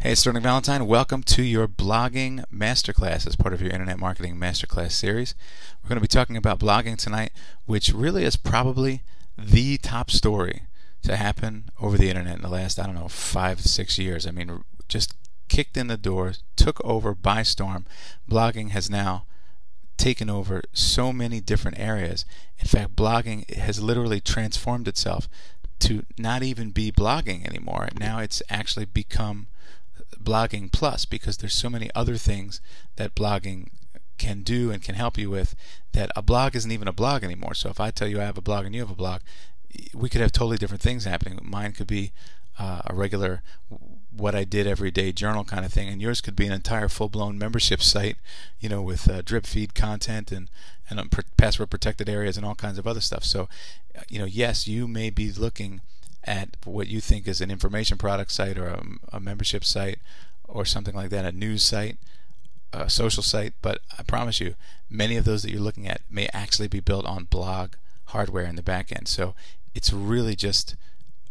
Hey, it's Sterling Valentine. Welcome to your blogging masterclass as part of your Internet Marketing Masterclass series. We're going to be talking about blogging tonight, which really is probably the top story to happen over the Internet in the last, 5 to 6 years. I mean, just kicked in the door, took over by storm. Blogging has now taken over so many different areas. In fact, blogging has literally transformed itself to not even be blogging anymore. Now it's actually become blogging plus, because there's so many other things that blogging can do and can help you with that a blog isn't even a blog anymore. So if I tell you I have a blog and you have a blog, we could have totally different things happening. Mine could be a regular what I did every day journal kind of thing, and yours could be an entire full-blown membership site, with drip feed content and password protected areas and all kinds of other stuff. So yes, you may be looking at what you think is an information product site or a membership site or something like that, a news site, a social site, but I promise you, many of those that you're looking at may actually be built on blog hardware in the back end. So it's really just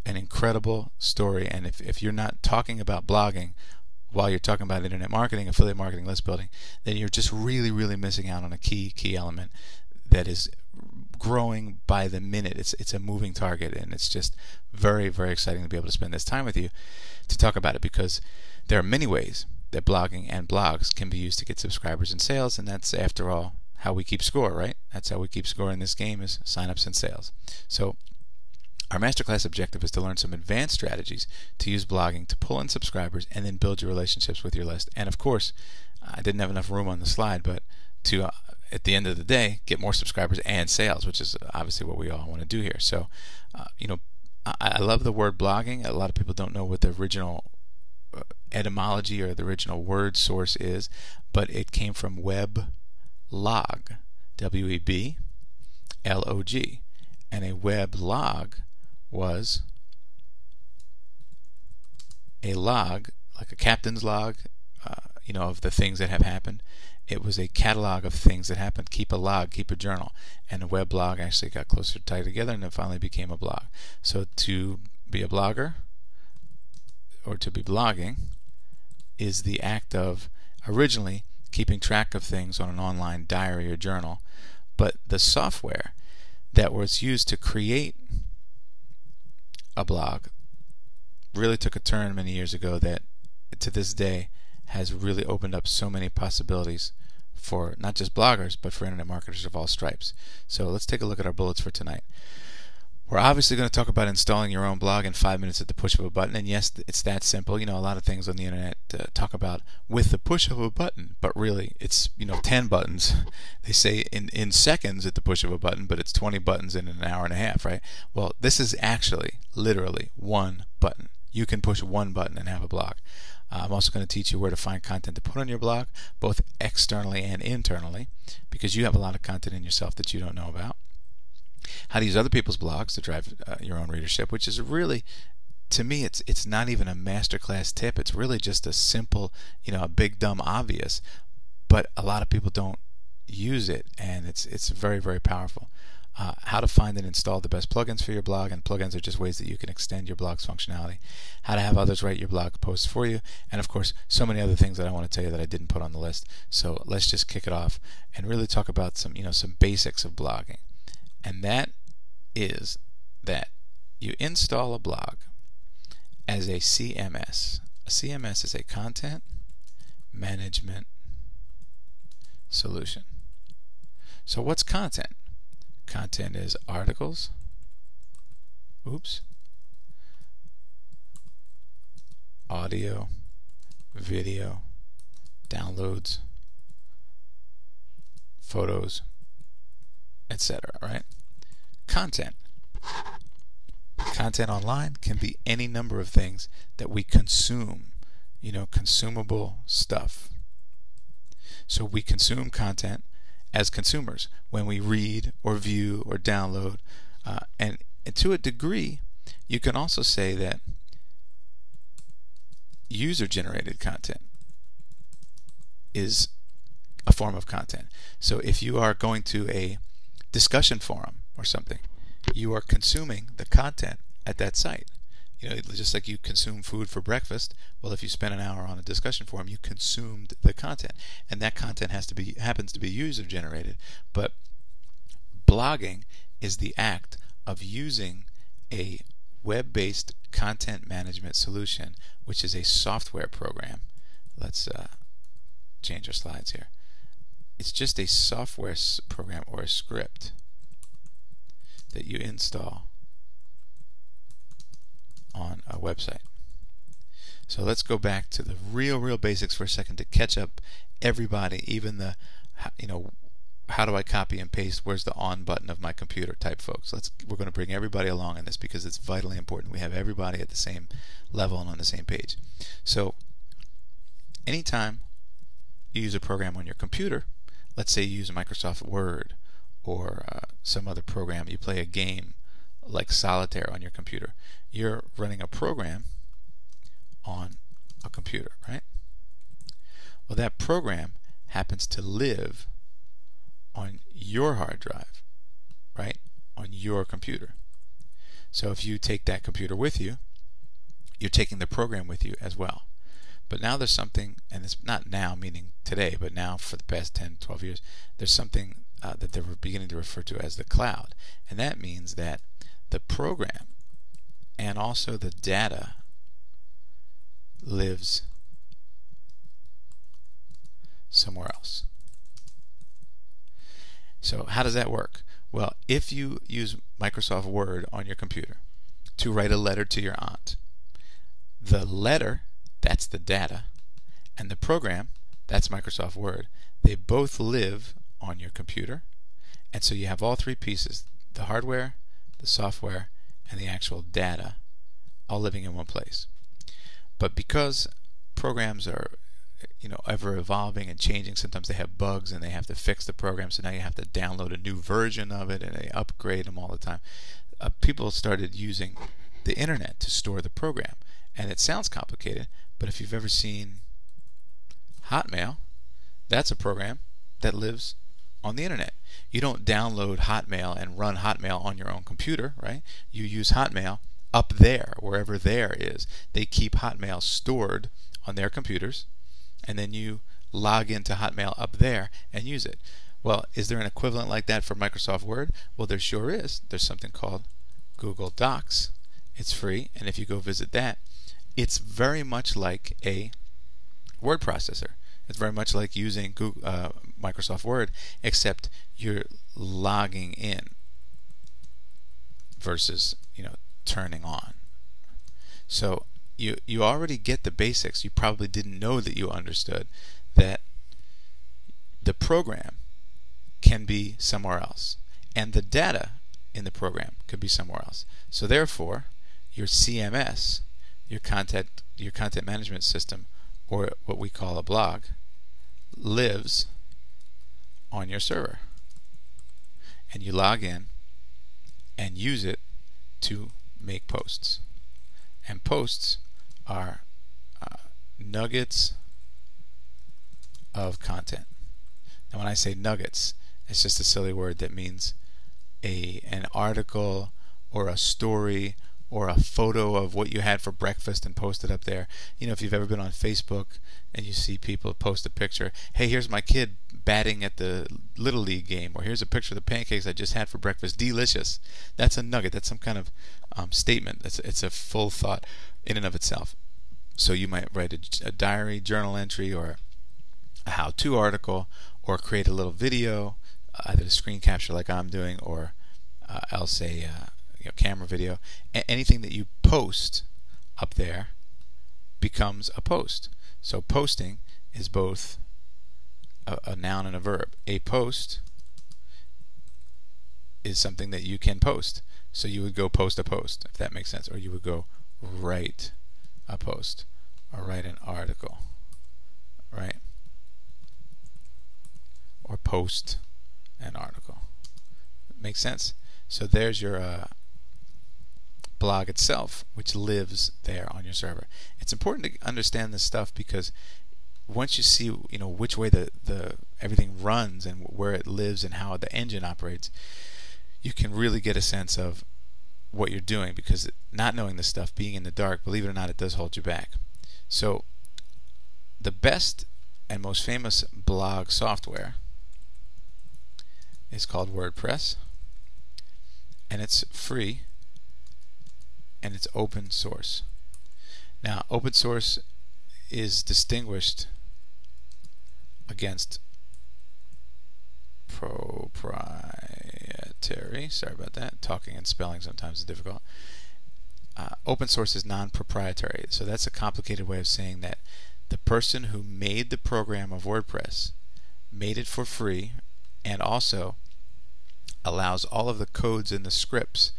an incredible story, and if you're not talking about blogging while you're talking about internet marketing, affiliate marketing, list building, then you're just really missing out on a key element that is growing by the minute. It's a moving target, and it's just very exciting to be able to spend this time with you to talk about it, because there are many ways that blogging and blogs can be used to get subscribers and sales, and that's, after all, how we keep score, right? That's how we keep score in this game, is signups and sales. So our masterclass objective is to learn some advanced strategies to use blogging to pull in subscribers and then build your relationships with your list. And of course, I didn't have enough room on the slide, but to at the end of the day, get more subscribers and sales, which is obviously what we all want to do here. So, I love the word blogging. A lot of people don't know what the original etymology or the original word source is, but it came from web log, W-E-B-L-O-G, and a web log was a log, like a captain's log, of the things that have happened. It was a catalog of things that happened. Keep a log, keep a journal. And a web blog actually got closer tied together, and then finally became a blog. So to be a blogger, or to be blogging, is the act of originally keeping track of things on an online diary or journal. But the software that was used to create a blog really took a turn many years ago that to this day has really opened up so many possibilities for not just bloggers, but for internet marketers of all stripes. So let's take a look at our bullets for tonight. We're obviously going to talk about installing your own blog in 5 minutes at the push of a button, and yes, it's that simple. A lot of things on the internet talk about with the push of a button, but really it's 10 buttons. They say in seconds at the push of a button, but it's 20 buttons in an hour and a half, right? Well, this is actually literally one button. You can push one button and have a blog. I'm also going to teach you where to find content to put on your blog, both externally and internally, because you have a lot of content in yourself that you don't know about. How to use other people's blogs to drive your own readership, which is really, to me, it's not even a masterclass tip. It's really just a simple, a big dumb obvious, but a lot of people don't use it, and it's very powerful. How to find and install the best plugins for your blog, and plugins are just ways that you can extend your blog's functionality. How to have others write your blog posts for you, and of course so many other things that I want to tell you that I didn't put on the list. So let's just kick it off and really talk about some basics of blogging. And that is that you install a blog as a CMS. A CMS is a content management solution. So what's content? Content is articles, audio, video, downloads, photos, etc. Right? Content online can be any number of things that we consume, consumable stuff. So we consume content as consumers when we read or view or download, and to a degree you can also say that user-generated content is a form of content. So if you are going to a discussion forum or something, you are consuming the content at that site. just like you consume food for breakfast. Well, if you spend an hour on a discussion forum, you consumed the content, and that content happens to be user generated. But blogging is the act of using a web-based content management solution, which is a software program. Let's change our slides here. It's just a software program or a script that you install on a website. So let's go back to the real basics for a second to catch up everybody, even the how do I copy and paste, where's the on button of my computer type folks. We're going to bring everybody along in this because it's vitally important we have everybody at the same level and on the same page. So anytime you use a program on your computer, let's say you use Microsoft Word or some other program, you play a game like Solitaire on your computer, you're running a program on a computer, right? Well, that program happens to live on your hard drive, right? On your computer. So if you take that computer with you, you're taking the program with you as well. But now there's something, and it's not now meaning today, but now for the past 10, 12 years, there's something that they're beginning to refer to as the cloud. And that means that the program and also the data lives somewhere else. So how does that work? Well, if you use Microsoft Word on your computer to write a letter to your aunt, the letter, that's the data, and the program, that's Microsoft Word, they both live on your computer. And so you have all three pieces, the hardware, the software, and the actual data, all living in one place. But because programs are ever evolving and changing, sometimes they have bugs and they have to fix the program, so now you have to download a new version of it and they upgrade them all the time. People started using the internet to store the program, and it sounds complicated, but if you've ever seen Hotmail, that's a program that lives on the internet. You don't download Hotmail and run Hotmail on your own computer, right? You use Hotmail up there, wherever there is. They keep Hotmail stored on their computers, and then you log into Hotmail up there and use it. Well, is there an equivalent like that for Microsoft Word? Well, there sure is. There's something called Google Docs. It's free, and if you go visit that, it's very much like a word processor. It's very much like using Microsoft Word, except you're logging in versus turning on. So you already get the basics. You probably didn't know that you understood that the program can be somewhere else, and the data in the program could be somewhere else. So therefore, your CMS, your content management system, or what we call a blog, lives on your server, and you log in and use it to make posts. And posts are nuggets of content. Now when I say nuggets, it's just a silly word that means an article or a story or a photo of what you had for breakfast and post it up there. If you've ever been on Facebook and you see people post a picture, hey, here's my kid batting at the Little League game, or here's a picture of the pancakes I just had for breakfast, delicious. That's a nugget. That's some kind of statement. It's a full thought in and of itself. So you might write a diary, journal entry, or a how-to article, or create a little video, either a screen capture like I'm doing, or else a camera video. Anything that you post up there becomes a post. So posting is both a noun and a verb. A post is something that you can post. So you would go post a post, if that makes sense, or you would go write a post, or write an article, right? Or post an article. Makes sense? So there's your blog itself, which lives there on your server. It's important to understand this stuff because once you see which way the everything runs and where it lives and how the engine operates, you can really get a sense of what you're doing, because not knowing this stuff, being in the dark, believe it or not, it does hold you back. So the best and most famous blog software is called WordPress, and it's free and it's open source. Now, open source is distinguished against proprietary. Sorry about that. Talking and spelling sometimes is difficult. Open source is non-proprietary. So that's a complicated way of saying that the person who made the program of WordPress made it for free, and also allows all of the codes and the scripts,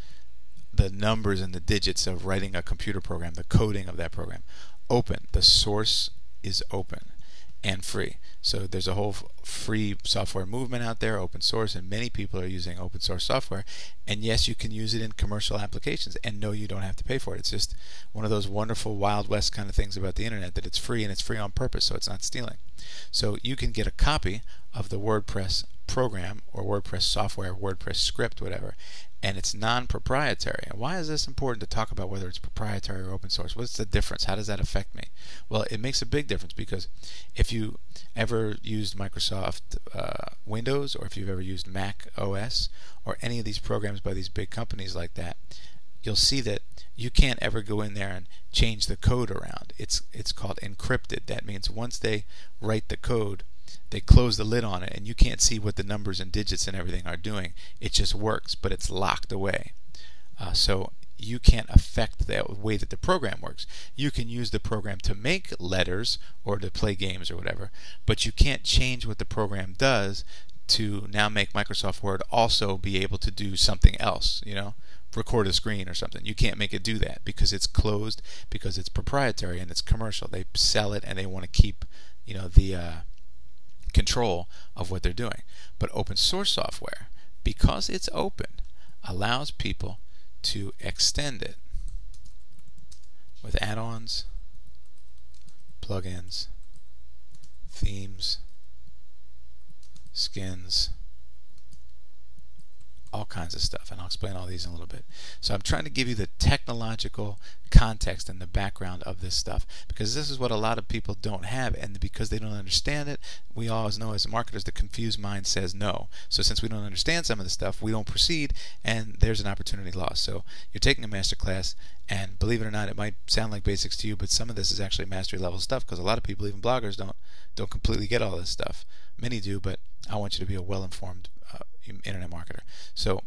the numbers and the digits of writing a computer program, the coding of that program, open. The source is open and free. So there's a whole free software movement out there, open source, and many people are using open source software. And yes, you can use it in commercial applications, and no, you don't have to pay for it. It's just one of those wonderful Wild West kind of things about the internet, that it's free, and it's free on purpose, so it's not stealing. So you can get a copy of the WordPress program or WordPress software, WordPress script, whatever, and it's non-proprietary. And why is this important to talk about, whether it's proprietary or open source? What's the difference? How does that affect me? Well, it makes a big difference, because if you ever used Microsoft Windows, or if you've ever used Mac OS, or any of these programs by these big companies like that, you'll see that you can't ever go in there and change the code around. It's called encrypted. That means once they write the code, they close the lid on it, and you can't see what the numbers and digits and everything are doing. It just works, but it's locked away. So you can't affect the way that the program works. You can use the program to make letters or to play games or whatever, but you can't change what the program does to now make Microsoft Word also be able to do something else, record a screen or something. You can't make it do that, because it's closed, because it's proprietary and it's commercial. They sell it, and they want to keep the control of what they're doing. But open source software, because it's open, allows people to extend it with add-ons, plugins, themes, skins, all kinds of stuff, and I'll explain all these in a little bit. So I'm trying to give you the technological context and the background of this stuff, because this is what a lot of people don't have, and because they don't understand it, we always know as marketers, the confused mind says no. So since we don't understand some of the stuff, we don't proceed, and there's an opportunity lost. So you're taking a master class, and believe it or not, it might sound like basics to you, but some of this is actually mastery level stuff, because a lot of people, even bloggers, don't completely get all this stuff. Many do, but I want you to be a well-informed internet marketer. So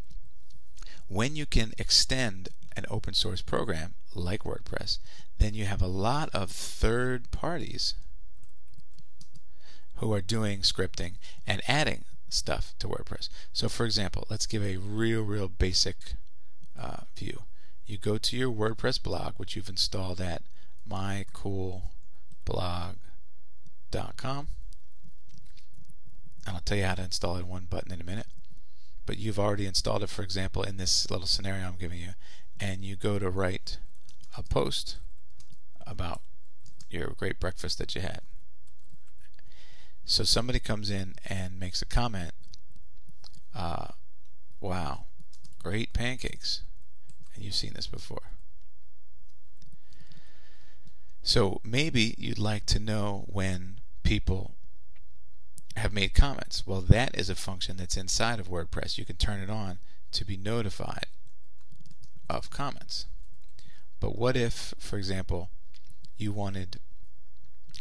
when you can extend an open source program like WordPress, then you have a lot of third parties who are doing scripting and adding stuff to WordPress. So for example, let's give a real basic view. You go to your WordPress blog, which you've installed at mycoolblog.com, and I'll tell you how to install it in one button in a minute. But you've already installed it, for example, in this little scenario I'm giving you, and you go to write a post about your great breakfast that you had. So somebody comes in and makes a comment, wow, great pancakes, and you've seen this before. So maybe you'd like to know when people have made comments. Well, that is a function that's inside of WordPress. You can turn it on to be notified of comments. But what if, for example, you wanted,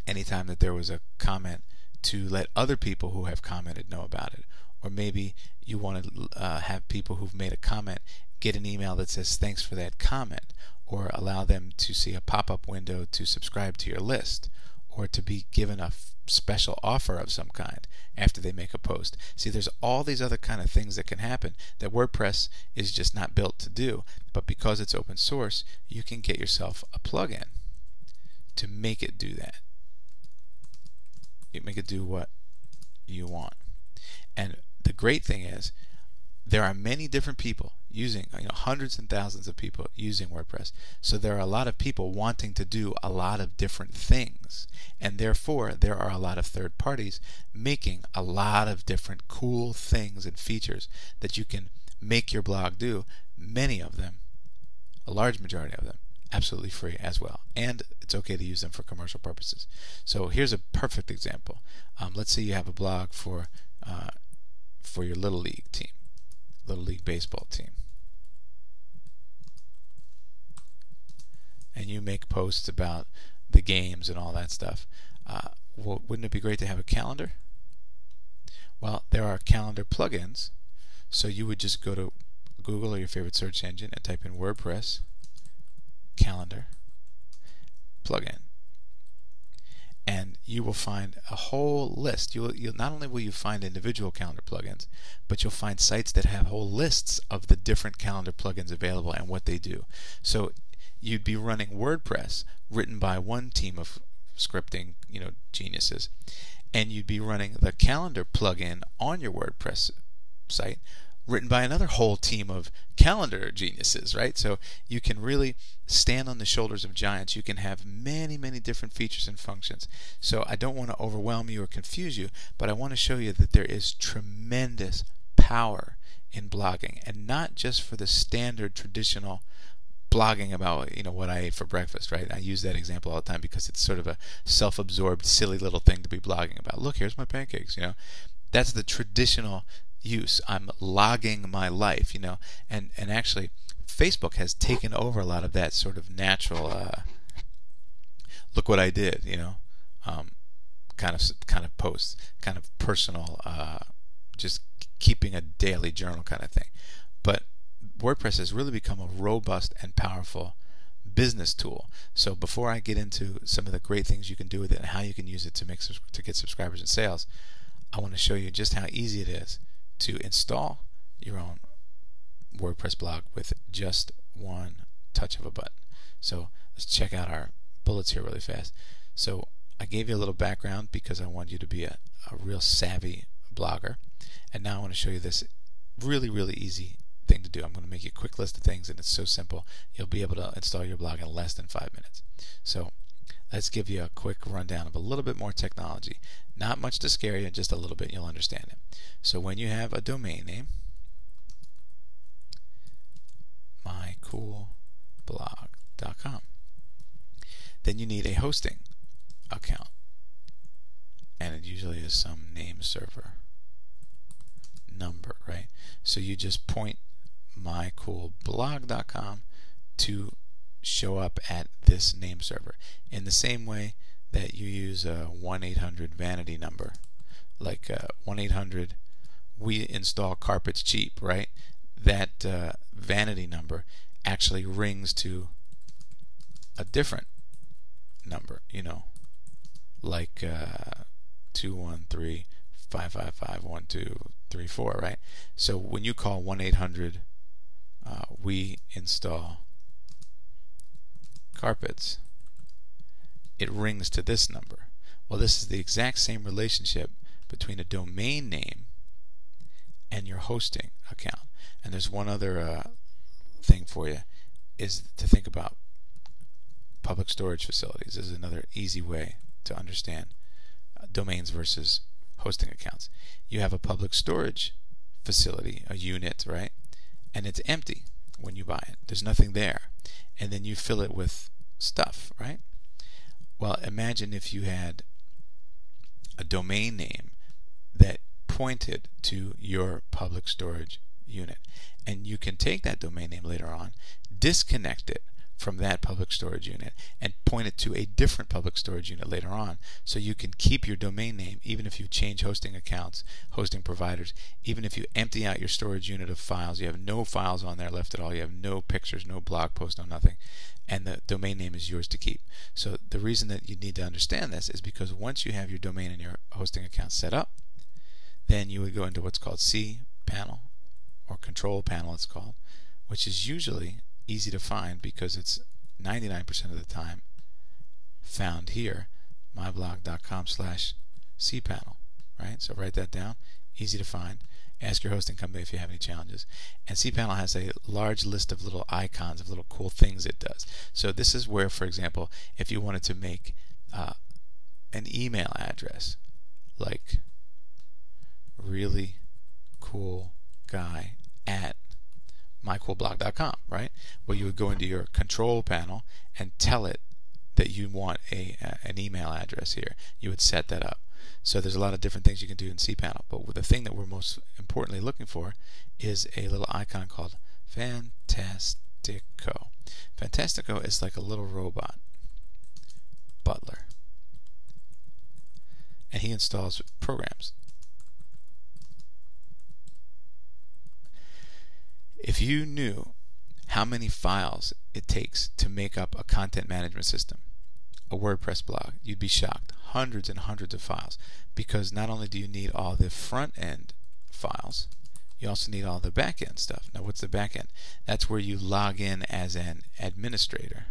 anytime that there was a comment, to let other people who have commented know about it? Or maybe you want to have people who've made a comment get an email that says thanks for that comment, or allow them to see a pop-up window to subscribe to your list, or to be given a special offer of some kind after they make a post. See, there's all these other kind of things that can happen that WordPress is just not built to do, but because it's open source, you can get yourself a plugin to make it do that. You make it do what you want. And the great thing is, there are many different people using, hundreds and thousands of people using WordPress. So there are a lot of people wanting to do a lot of different things, and therefore there are a lot of third parties making a lot of different cool things and features that you can make your blog do, many of them a large majority of them absolutely free as well, and it's okay to use them for commercial purposes. So here's a perfect example. Let's say you have a blog for your Little League team, Little League baseball team, and you make posts about the games and all that stuff. Well, wouldn't it be great to have a calendar? Well, there are calendar plugins, so you would just go to Google or your favorite search engine and type in WordPress calendar plugin, and you will find a whole list. You'll not only will you find individual calendar plugins, but you'll find sites that have whole lists of the different calendar plugins available and what they do. So you'd be running WordPress written by one team of scripting, geniuses, and you'd be running the calendar plugin on your WordPress site written by another whole team of calendar geniuses, right? So you can really stand on the shoulders of giants. You can have many, many different features and functions. So I don't want to overwhelm you or confuse you, but I want to show you that there is tremendous power in blogging, and not just for the standard traditional blogging about what I ate for breakfast, right? I use that example all the time because it's sort of a self-absorbed, silly little thing to be blogging about. Look, here's my pancakes. That's the traditional use. I'm logging my life, and actually Facebook has taken over a lot of that sort of natural look what I did, kind of posts, kind of personal, just keeping a daily journal kind of thing. But WordPress has really become a robust and powerful business tool. So before I get into some of the great things you can do with it and how you can use it to get subscribers and sales, I want to show you just how easy it is to install your own WordPress blog with just one touch of a button. So let's check out our bullets here really fast. So I gave you a little background because I want you to be a real savvy blogger, and now I want to show you this really, really easy thing to do. I'm going to make you a quick list of things, and it's so simple you'll be able to install your blog in less than 5 minutes. So let's give you a quick rundown of a little bit more technology. Not much to scare you, just a little bit, and you'll understand it. So when you have a domain name, mycoolblog.com, then you need a hosting account, and it usually is some name server number, right? So you just point mycoolblog.com to show up at this name server in the same way that you use a 1-800 vanity number, like 1-800 we install carpets cheap, right? That vanity number actually rings to a different number, like 213-555-1234, right? So when you call 1-800 we install carpets, it rings to this number. Well, this is the exact same relationship between a domain name and your hosting account. And there's one other thing for you, is to think about public storage facilities. This is another easy way to understand domains versus hosting accounts. You have a public storage facility, a unit, right? And it's empty when you buy it. There's nothing there. And then you fill it with stuff, right? Well, imagine if you had a domain name that pointed to your public storage unit, and you can take that domain name later on, disconnect it from that public storage unit, and point it to a different public storage unit later on, so you can keep your domain name even if you change hosting accounts, hosting providers. Even if you empty out your storage unit of files, you have no files on there left at all, you have no pictures, no blog posts, no nothing, and the domain name is yours to keep. So the reason that you need to understand this is because once you have your domain and your hosting account set up, then you would go into what's called cPanel, or Control Panel it's called, which is usually easy to find because it's 99% of the time found here, myblog.com/cPanel, right? So write that down, easy to find. Ask your hosting company if you have any challenges. And cPanel has a large list of little icons, of little cool things it does. So this is where, for example, if you wanted to make an email address like really cool guy at mycoolblog.com, right? Well, you would go into your control panel and tell it that you want an email address here. You would set that up. So there's a lot of different things you can do in cPanel, but the thing that we're most importantly looking for is a little icon called Fantastico. Fantastico is like a little robot butler, and he installs programs. If you knew how many files it takes to make up a content management system, a WordPress blog, you'd be shocked. Hundreds and hundreds of files, because not only do you need all the front end files, you also need all the back end stuff. Now, what's the back end? That's where you log in as an administrator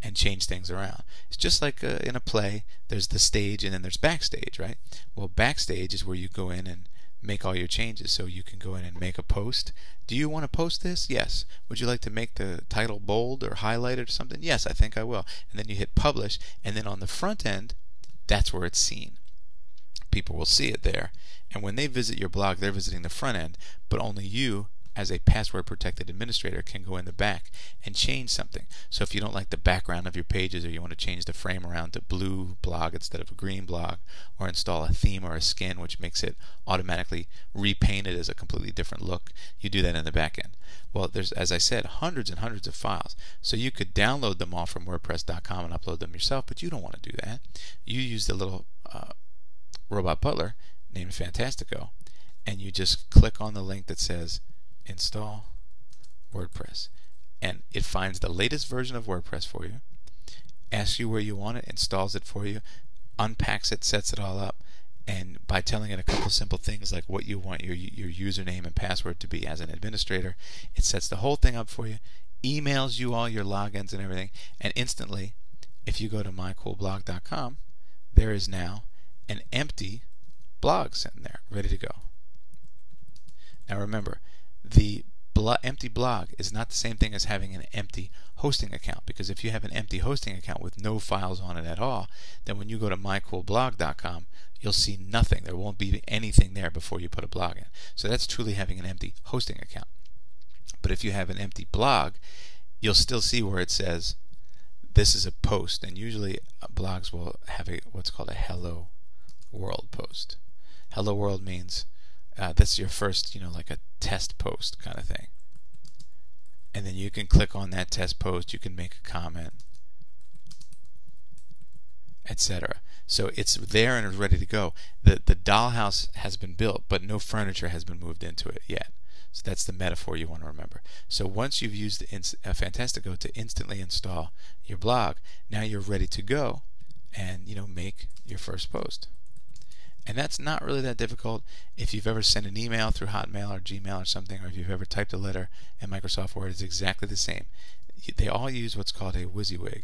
and change things around. It's just like in a play, there's the stage and then there's backstage, right? Well, backstage is where you go in and make all your changes. So you can go in and make a post. Do you want to post this? Yes. Would you like to make the title bold or highlighted or something? Yes, I think I will. And then you hit publish, and then on the front end, that's where it's seen. People will see it there, and when they visit your blog, they're visiting the front end, but only you as a password protected administrator can go in the back and change something. So if you don't like the background of your pages, or you want to change the frame around to blue blog instead of a green blog, or install a theme or a skin which makes it automatically repainted as a completely different look, you do that in the back end. Well, there's, as I said, hundreds and hundreds of files. So you could download them all from WordPress.com and upload them yourself, but you don't want to do that. You use the little robot butler named Fantastico, and you just click on the link that says install WordPress, and it finds the latest version of WordPress for you, asks you where you want it, installs it for you, unpacks it, sets it all up, and by telling it a couple simple things like what you want your username and password to be as an administrator, it sets the whole thing up for you, emails you all your logins and everything, and instantly, if you go to mycoolblog.com, there is now an empty blog sitting there ready to go. Now remember, the empty blog is not the same thing as having an empty hosting account, because if you have an empty hosting account with no files on it at all, then when you go to mycoolblog.com, you'll see nothing. There won't be anything there before you put a blog in. So that's truly having an empty hosting account. But if you have an empty blog, you'll still see where it says this is a post, and usually blogs will have what's called a hello world post. Hello world means that's your first, like a test post kind of thing. And then you can click on that test post, you can make a comment, etc. So it's there and it's ready to go. The dollhouse has been built, but no furniture has been moved into it yet. So that's the metaphor you want to remember. So once you've used Fantastico to instantly install your blog, now you're ready to go and make your first post. And that's not really that difficult. If you've ever sent an email through Hotmail or Gmail or something, or if you've ever typed a letter in Microsoft Word, it's exactly the same. They all use what's called a WYSIWYG.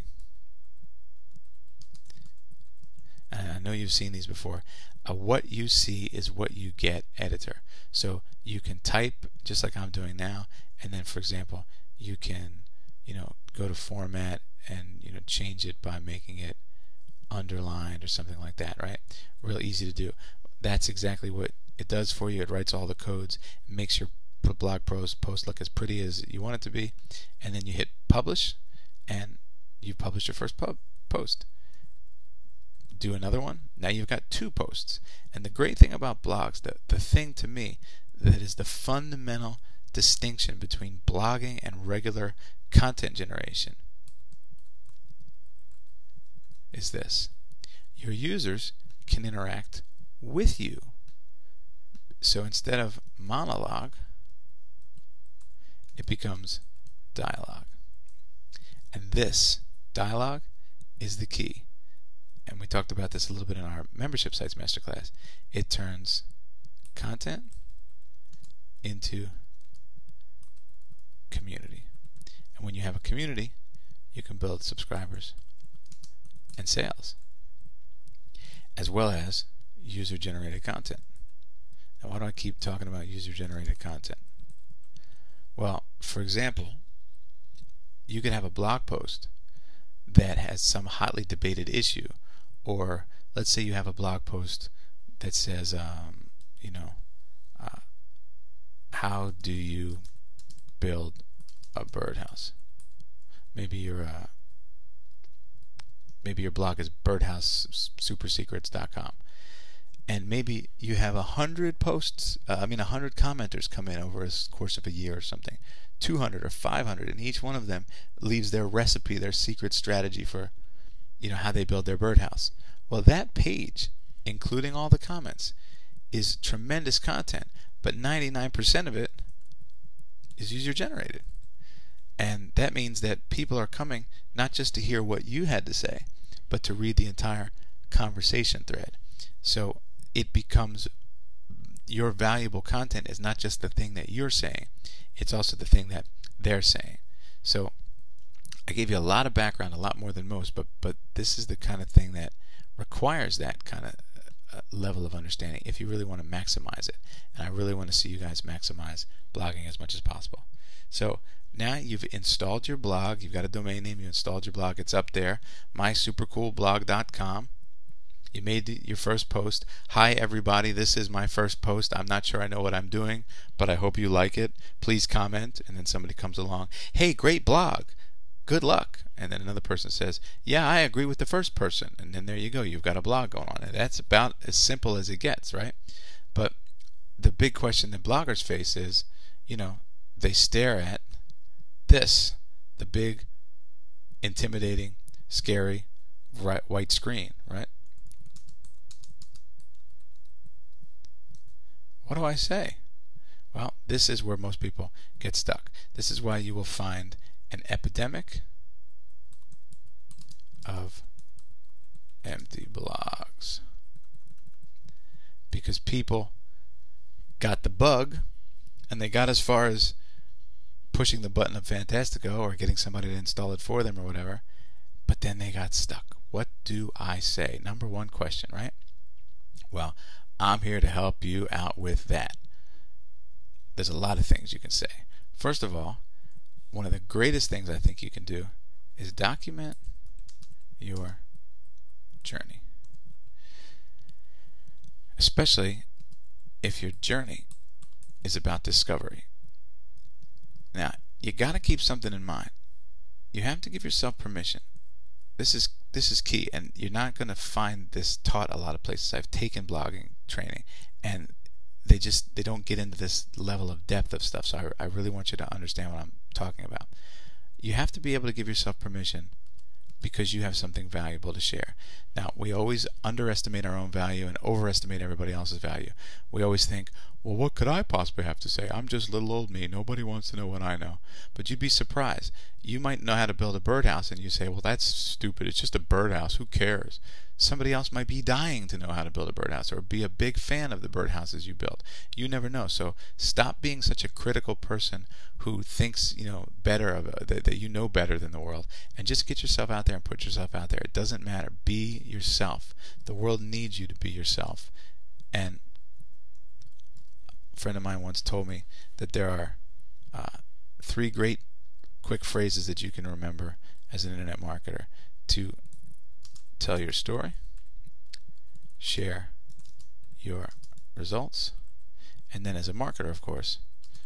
And I know you've seen these before. What you see is what you get editor. So you can type just like I'm doing now, and then, for example, you can go to format and change it by making it underlined or something like that, right? Real easy to do. That's exactly what it does for you. It writes all the codes, makes your blog post look as pretty as you want it to be, and then you hit publish, and you've published your first post. Do another one. Now you've got 2 posts. And the great thing about blogs, the thing to me that is the fundamental distinction between blogging and regular content generation, is this: your users can interact with you. So instead of monologue, it becomes dialogue. And this dialogue is the key. And we talked about this a little bit in our membership sites masterclass. It turns content into community. And when you have a community, you can build subscribers and sales, as well as user-generated content. Now, why do I keep talking about user-generated content? Well, for example, you could have a blog post that has some hotly debated issue, or let's say you have a blog post that says, how do you build a birdhouse. Maybe your blog is birdhousesupersecrets.com, and maybe you have 100 posts. 100 commenters come in over the course of a year or something, 200 or 500, and each one of them leaves their recipe, their secret strategy for, how they build their birdhouse. Well, that page, including all the comments, is tremendous content, but 99% of it is user generated. And that means that people are coming not just to hear what you had to say, but to read the entire conversation thread. So it becomes, your valuable content is not just the thing that you're saying, it's also the thing that they're saying. So I gave you a lot of background, a lot more than most, but this is the kind of thing that requires that kind of level of understanding if you really want to maximize it. And I really want to see you guys maximize blogging as much as possible. So now you've installed your blog, you've got a domain name, you installed your blog, it's up there, mysupercoolblog.com. You made your first post. Hi everybody, this is my first post. I'm not sure I know what I'm doing, but I hope you like it. Please comment. And then somebody comes along, hey, great blog, good luck. And then another person says, yeah, I agree with the first person. And then there you go, you've got a blog going on. And that's about as simple as it gets, right? But the big question that bloggers face is, they stare at this, the big, intimidating, scary, white screen, right? What do I say? Well, this is where most people get stuck. This is why you will find an epidemic of empty blogs. Because people got the bug, and they got as far as pushing the button of Fantastico or getting somebody to install it for them or whatever, but then they got stuck. What do I say? Number one question, right? Well, I'm here to help you out with that. There's a lot of things you can say. First of all, one of the greatest things I think you can do is document your journey. Especially if your journey is about discovery. Now, you got to keep something in mind. You have to give yourself permission. This is key, and you're not going to find this taught a lot of places. I've taken blogging training, and they don't get into this level of depth of stuff. So I really want you to understand what I'm talking about. You have to be able to give yourself permission because you have something valuable to share. Now, we always underestimate our own value and overestimate everybody else's value. We always think, well, what could I possibly have to say? I'm just little old me. Nobody wants to know what I know. But you'd be surprised. You might know how to build a birdhouse, and you say, well, that's stupid. It's just a birdhouse. Who cares? Somebody else might be dying to know how to build a birdhouse or be a big fan of the birdhouses you build. You never know. So stop being such a critical person who thinks better of that you know better than the world, and just get yourself out there and put yourself out there. It doesn't matter. Be yourself. The world needs you to be yourself. And a friend of mine once told me that there are 3 great quick phrases that you can remember as an internet marketer: to tell your story, share your results, and then as a marketer, of course,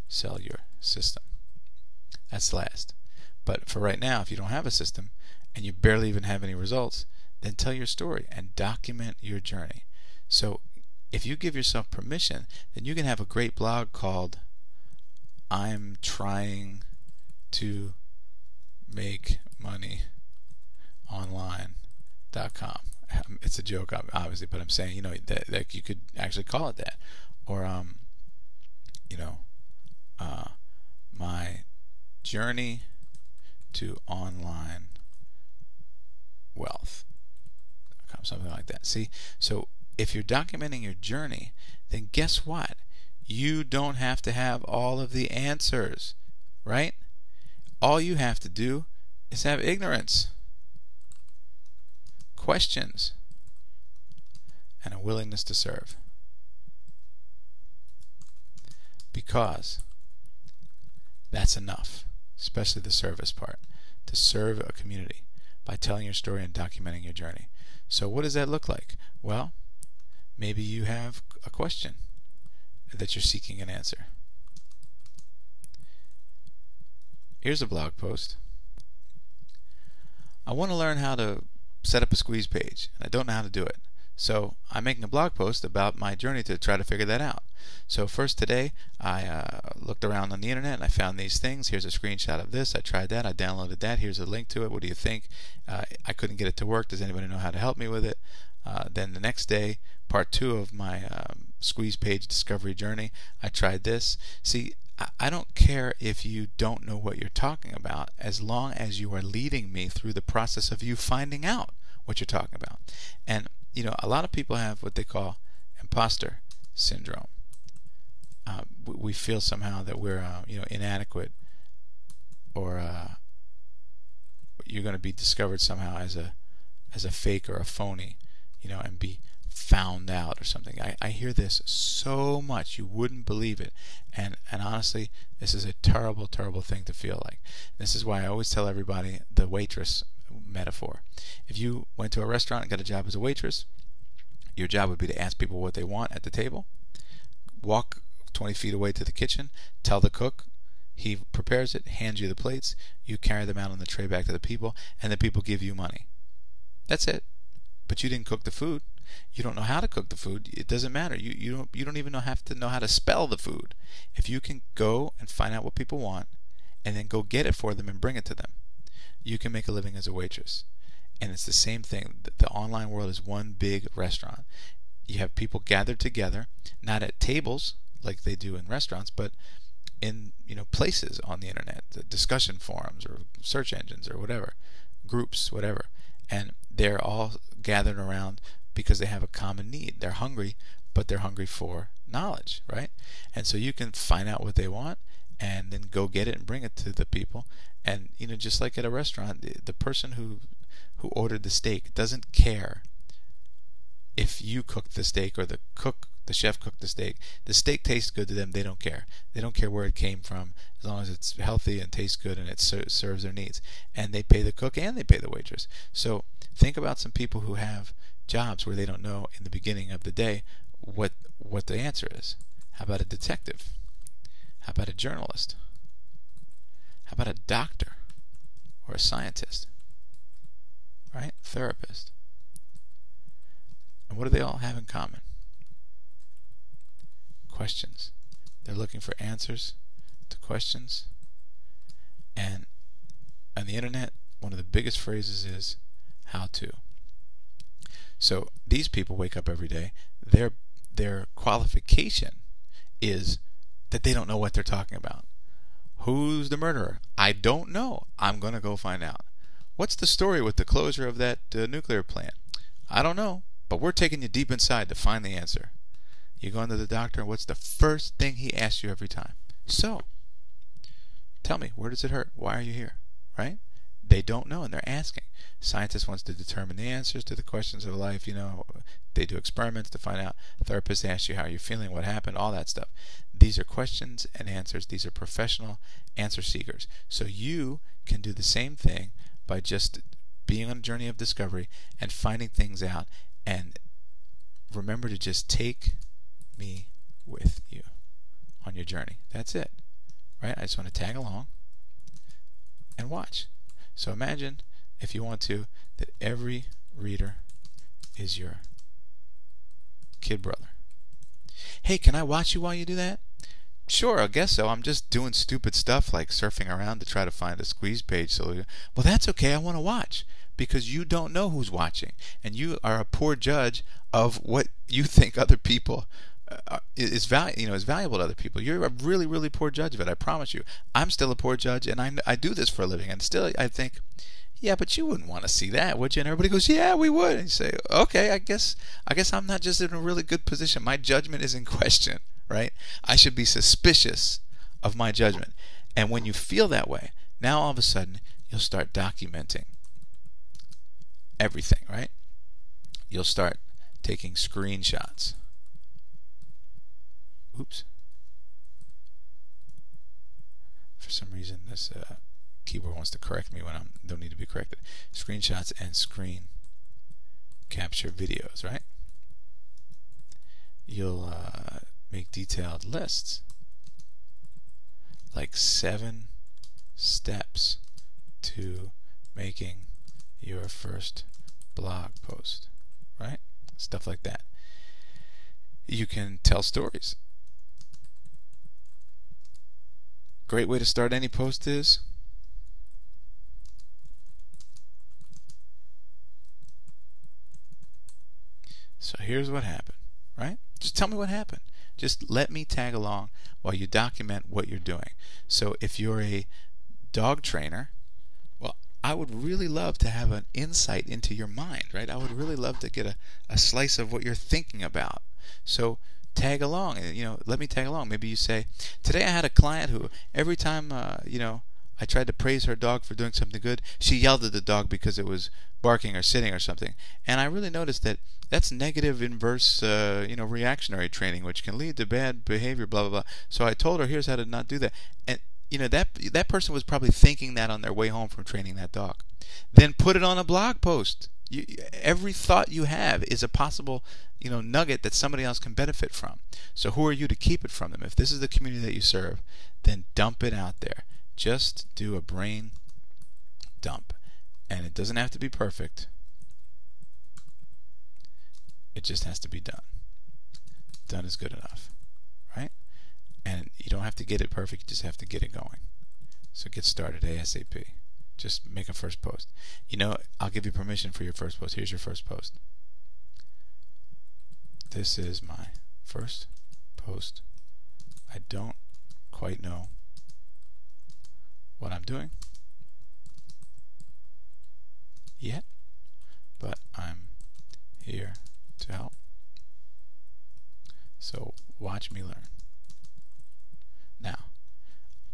sell your system. That's last. But for right now, if you don't have a system and you barely even have any results, then tell your story and document your journey. So if you give yourself permission, then you can have a great blog called I'm trying to make money online.com. It's a joke, obviously, but I'm saying, that you could actually call it that. Or, my journey to online wealth. Something like that. See? So if you're documenting your journey, then guess what? You don't have to have all of the answers, right? All you have to do is have ignorance, questions, and a willingness to serve. Because that's enough, especially the service part, to serve a community by telling your story and documenting your journey. So what does that look like? Well, maybe you have a question that you're seeking an answer. Here's a blog post. I want to learn how to set up a squeeze page, and I don't know how to do it. So I'm making a blog post about my journey to try to figure that out. So first today, I looked around on the internet and I found these things. Here's a screenshot of this. I tried that. I downloaded that. Here's a link to it. What do you think? I couldn't get it to work. Does anybody know how to help me with it? Then the next day, part 2 of my squeeze page discovery journey, I tried this. See, I don't care if you don't know what you're talking about, as long as you are leading me through the process of you finding out what you're talking about. And you know, a lot of people have what they call imposter syndrome. We feel somehow that we're inadequate, or you're going to be discovered somehow as a fake or a phony, and be found out or something. I hear this so much, you wouldn't believe it. And honestly, this is a terrible, terrible thing to feel like. This is why I always tell everybody the waitress metaphor. If you went to a restaurant and got a job as a waitress, your job would be to ask people what they want at the table, walk 20 feet away to the kitchen, tell the cook, he prepares it, hands you the plates, you carry them out on the tray back to the people, and the people give you money. That's it. But you didn't cook the food. You don't know how to cook the food. It doesn't matter. You don't even have to know how to spell the food. If you can go and find out what people want and then go get it for them and bring it to them, you can make a living as a waitress. And it's the same thing. The online world is one big restaurant. You have people gathered together, not at tables like they do in restaurants, but in places on the internet, the discussion forums or search engines or whatever, groups, whatever. And they're all gathered around because they have a common need. They're hungry, but they're hungry for knowledge, right? And so you can find out what they want and then go get it and bring it to the people. And just like at a restaurant, the person who ordered the steak doesn't care if you cooked the steak or the chef cooked the steak. The steak tastes good to them. They don't care. They don't care where it came from, as long as it's healthy and tastes good and it serves their needs. And they pay the cook and they pay the waitress. So think about some people who have jobs where they don't know in the beginning of the day what the answer is. How about a detective? How about a journalist? How about a doctor or a scientist? Right? Therapist. And what do they all have in common? Questions. They're looking for answers to questions. And on the internet, one of the biggest phrases is how to. So these people wake up every day. Their qualification is that they don't know what they're talking about. Who's the murderer? I don't know. I'm going to go find out. What's the story with the closure of that nuclear plant? I don't know, but we're taking you deep inside to find the answer. You go into the doctor, and what's the first thing he asks you every time? So, tell me, where does it hurt? Why are you here? Right? They don't know, and they're asking. Scientists wants to determine the answers to the questions of life. They do experiments to find out. Therapists ask you how you're feeling, what happened, all that stuff. These are questions and answers. These are professional answer seekers. So you can do the same thing by just being on a journey of discovery and finding things out. And remember to just take me with you on your journey. That's it. Right? I just want to tag along and watch. So imagine, if you want to, that every reader is your kid brother. Hey, can I watch you while you do that? Sure, I guess so. I'm just doing stupid stuff like surfing around to try to find a squeeze page. Well, that's okay. I want to watch, because you don't know who's watching, and you are a poor judge of what you think other people is valuable to other people. You're a really, really poor judge of it. I promise you. I'm still a poor judge, and I do this for a living, and still I think, yeah, but you wouldn't want to see that, would you? And everybody goes, yeah, we would. And you say, okay, I guess I'm not just in a really good position. My judgment is in question, right? I should be suspicious of my judgment. And when you feel that way, now all of a sudden you'll start documenting everything, right? You'll start taking screenshots. Oops. For some reason this keyboard wants to correct me when I don't need to be corrected. Screenshots and screen capture videos, right? You'll make detailed lists, like 7 steps to making your first blog post, right? Stuff like that. You can tell stories. Great way to start any post is so here's what happened, right? Just tell me what happened. Just let me tag along while you document what you're doing. So if you're a dog trainer, well, I would really love to have an insight into your mind, right? I would really love to get a slice of what you're thinking about. So tag along, let me tag along. Maybe you say, today I had a client who every time, I tried to praise her dog for doing something good, she yelled at the dog because it was barking or sitting or something. And I really noticed that that's negative inverse, reactionary training, which can lead to bad behavior, blah, blah, blah. So I told her, here's how to not do that. And, that person was probably thinking that on their way home from training that dog. Then put it on a blog post. Every thought you have is a possible, nugget that somebody else can benefit from. So who are you to keep it from them? If this is the community that you serve, then dump it out there. Just do a brain dump. And it doesn't have to be perfect. It just has to be done. Done is good enough, right? And you don't have to get it perfect, you just have to get it going. So get started ASAP. Just make a first post. I'll give you permission for your first post. Here's your first post. This is my first post. I don't quite know what I'm doing yet, but I'm here to help. So watch me learn. Now,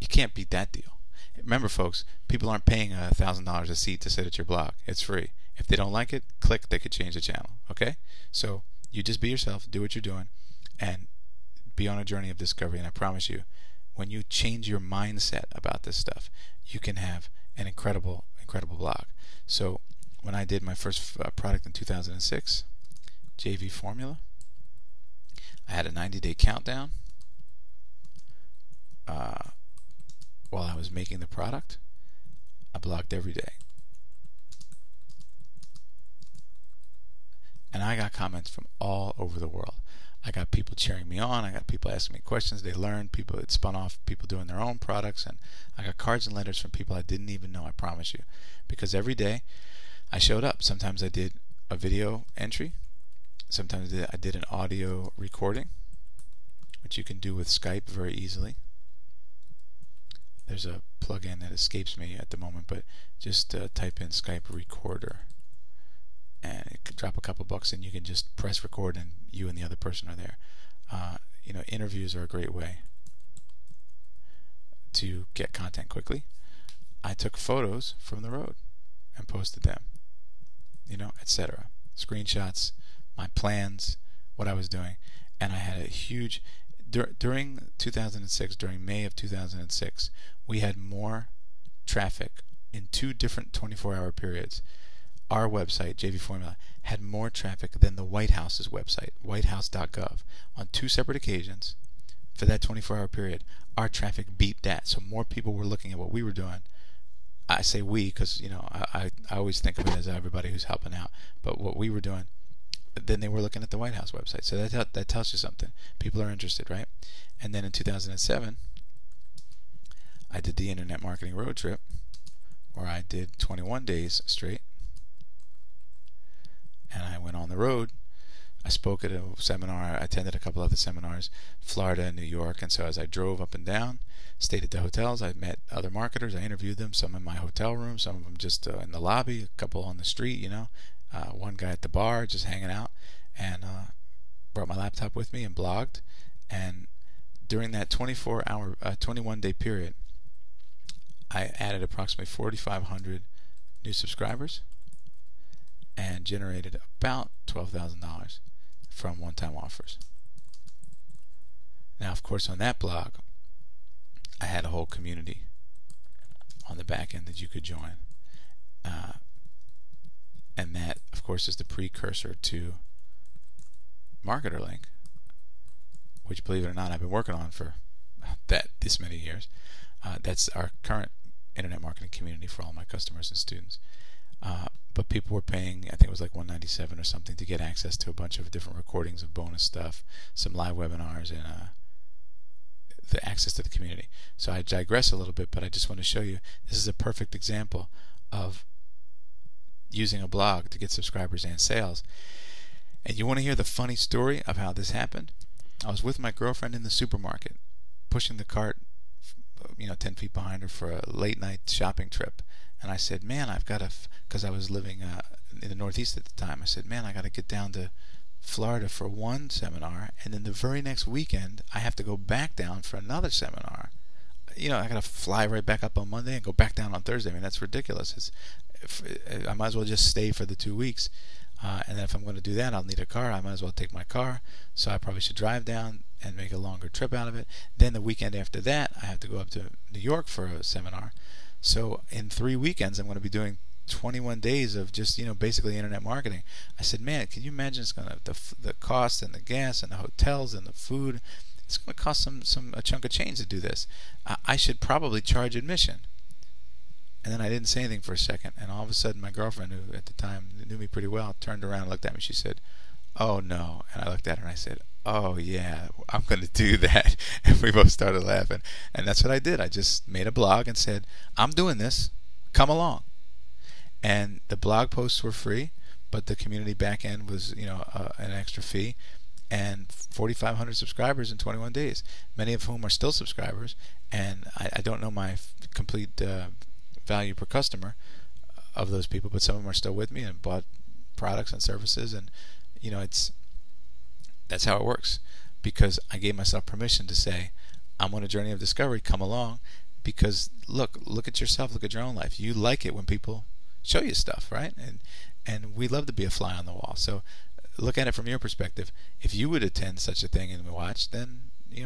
you can't beat that deal. Remember, folks, people aren't paying $1,000 a seat to sit at your blog. It's free. If they don't like it, click, they could change the channel. Okay? So you just be yourself, do what you're doing, and be on a journey of discovery. And I promise you, when you change your mindset about this stuff, you can have an incredible, incredible blog. So when I did my first product in 2006, JV Formula, I had a 90-day countdown. While I was making the product, I blogged every day. And I got comments from all over the world. I got people cheering me on. I got people asking me questions. They learned. People, it spun off people doing their own products. And I got cards and letters from people I didn't even know, I promise you. Because every day I showed up. Sometimes I did a video entry. Sometimes I did an audio recording, which you can do with Skype very easily. There's a plugin that escapes me at the moment, but just type in Skype recorder and it could drop a couple bucks and you can just press record and you and the other person are there. Interviews are a great way to get content quickly. I took photos from the road and posted them, etc. Screenshots, my plans, what I was doing, and I had a huge during 2006, during May of 2006, we had more traffic in 2 different 24-hour periods. Our website, JV Formula, had more traffic than the White House's website, whitehouse.gov. On 2 separate occasions for that 24-hour period, our traffic beat that. So more people were looking at what we were doing. I say we because, I always think of it as everybody who's helping out. But what we were doing, then they were looking at the White House website. So that tells you something. People are interested, right? And then in 2007, I did the Internet Marketing Road Trip, where I did 21 days straight. And I went on the road. I spoke at a seminar. I attended a couple other seminars, Florida and New York. And so as I drove up and down, stayed at the hotels, I met other marketers. I interviewed them, some in my hotel room, some of them just in the lobby, a couple on the street, one guy at the bar just hanging out, and brought my laptop with me and blogged. And during that 21-day period, I added approximately 4,500 new subscribers and generated about $12,000 from one-time offers. Now, of course, on that blog, I had a whole community on the back end that you could join. And that, of course, is the precursor to MarketerLink, which, believe it or not, I've been working on for this many years. That's our current internet marketing community for all my customers and students. But people were paying, I think it was like $197 or something, to get access to a bunch of different recordings of bonus stuff, some live webinars, and the access to the community. So I digress a little bit, but I just want to show you this is a perfect example of using a blog to get subscribers and sales. And you want to hear the funny story of how this happened? I was with my girlfriend in the supermarket, pushing the cart, 10 feet behind her for a late night shopping trip. And I said, man, I've got to, because I was living in the Northeast at the time, I said, man, I got to get down to Florida for one seminar, and then the very next weekend I have to go back down for another seminar. I got to fly right back up on Monday and go back down on Thursday. I mean, that's ridiculous. I might as well just stay for the 2 weeks. And then if I'm going to do that, I'll need a car. I might as well take my car. So I probably should drive down and make a longer trip out of it. Then the weekend after that, I have to go up to New York for a seminar. So in 3 weekends, I'm going to be doing 21 days of just, basically internet marketing. I said, man, can you imagine it's going to, the cost and the gas and the hotels and the food, it's going to cost a chunk of change to do this. I should probably charge admission. And then I didn't say anything for a second, and all of a sudden my girlfriend, who at the time knew me pretty well, turned around and looked at me. She said, oh no. And I looked at her and I said, oh yeah, I'm going to do that. And we both started laughing. And that's what I did. I just made a blog and said, I'm doing this, come along. And the blog posts were free, but the community back end was an extra fee, and 4,500 subscribers in 21 days, many of whom are still subscribers. And I don't know my complete value per customer of those people, but some of them are still with me and bought products and services, and that's how it works, because I gave myself permission to say, I'm on a journey of discovery, come along, because look at yourself, look at your own life. You like it when people show you stuff, right? And we love to be a fly on the wall. So look at it from your perspective. If you would attend such a thing and watch, then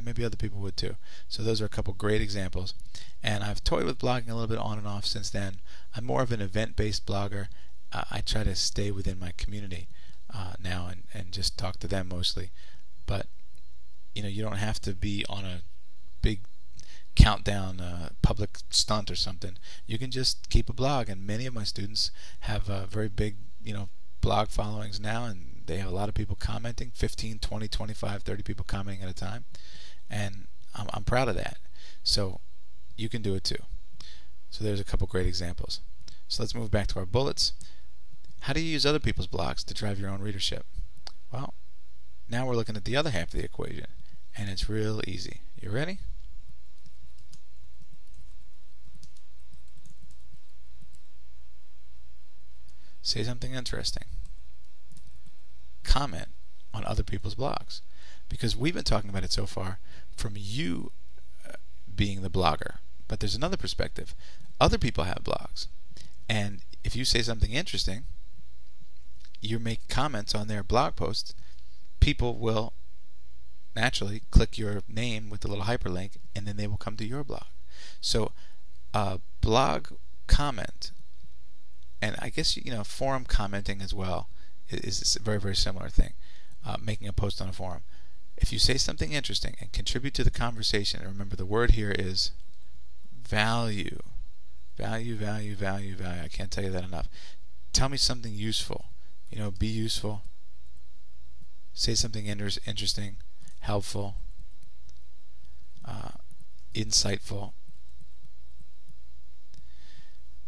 maybe other people would too. So those are a couple great examples. And I've toyed with blogging a little bit on and off since then. I'm more of an event-based blogger. I try to stay within my community now and just talk to them mostly. But you don't have to be on a big countdown public stunt or something. You can just keep a blog, and many of my students have very big blog followings now, and they have a lot of people commenting, 15, 20, 25, 30 people commenting at a time, and I'm proud of that. So you can do it too. So there's a couple great examples. So let's move back to our bullets. How do you use other people's blogs to drive your own readership? Well, now we're looking at the other half of the equation, and it's real easy. You ready? Say something interesting. Comment on other people's blogs, because we've been talking about it so far from you being the blogger, but there's another perspective. Other people have blogs, and if you say something interesting, you make comments on their blog posts, people will naturally click your name with the little hyperlink, and then they will come to your blog. So blog comment, and I guess forum commenting as well is a very, very similar thing. Making a post on a forum. If you say something interesting and contribute to the conversation, and remember the word here is value. Value, value, value, value. I can't tell you that enough. Tell me something useful. Be useful. Say something interesting, helpful, insightful.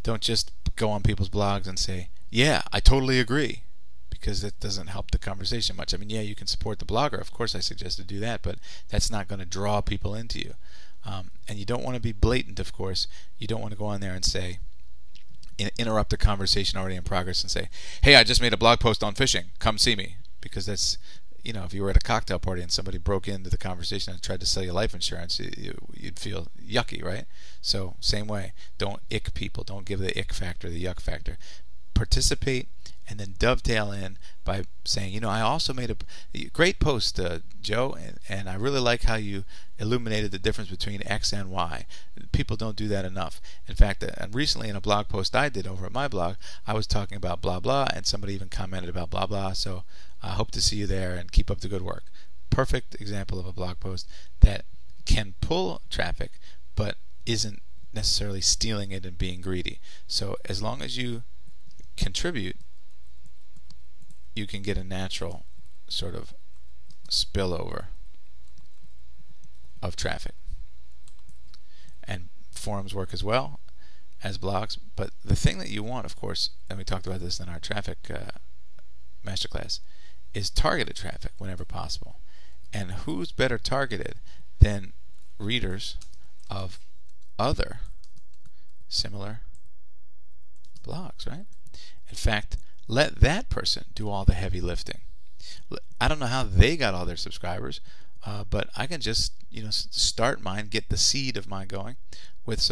Don't just go on people's blogs and say, yeah, I totally agree, because it doesn't help the conversation much. I mean, yeah, you can support the blogger. Of course, I suggest to do that, but that's not going to draw people into you. And you don't want to be blatant, of course. You don't want to go on there and say, interrupt a conversation already in progress and say, hey, I just made a blog post on fishing. Come see me. Because that's, if you were at a cocktail party and somebody broke into the conversation and tried to sell you life insurance, you'd feel yucky, right? So, same way. Don't ick people. Don't give the ick factor, the yuck factor. Participate, and then dovetail in by saying, I also made a great post, Joe, and I really like how you illuminated the difference between X and Y. People don't do that enough. In fact, recently in a blog post I did over at my blog, I was talking about blah blah, and somebody even commented about blah blah, so I hope to see you there, and keep up the good work. Perfect example of a blog post that can pull traffic, but isn't necessarily stealing it and being greedy. So as long as you contribute, you can get a natural sort of spillover of traffic. And forums work as well as blogs, but the thing that you want, of course, and we talked about this in our traffic masterclass, is targeted traffic whenever possible. And who's better targeted than readers of other similar blogs, right? In fact, let that person do all the heavy lifting. I don't know how they got all their subscribers, but I can just start mine, get the seed of mine going with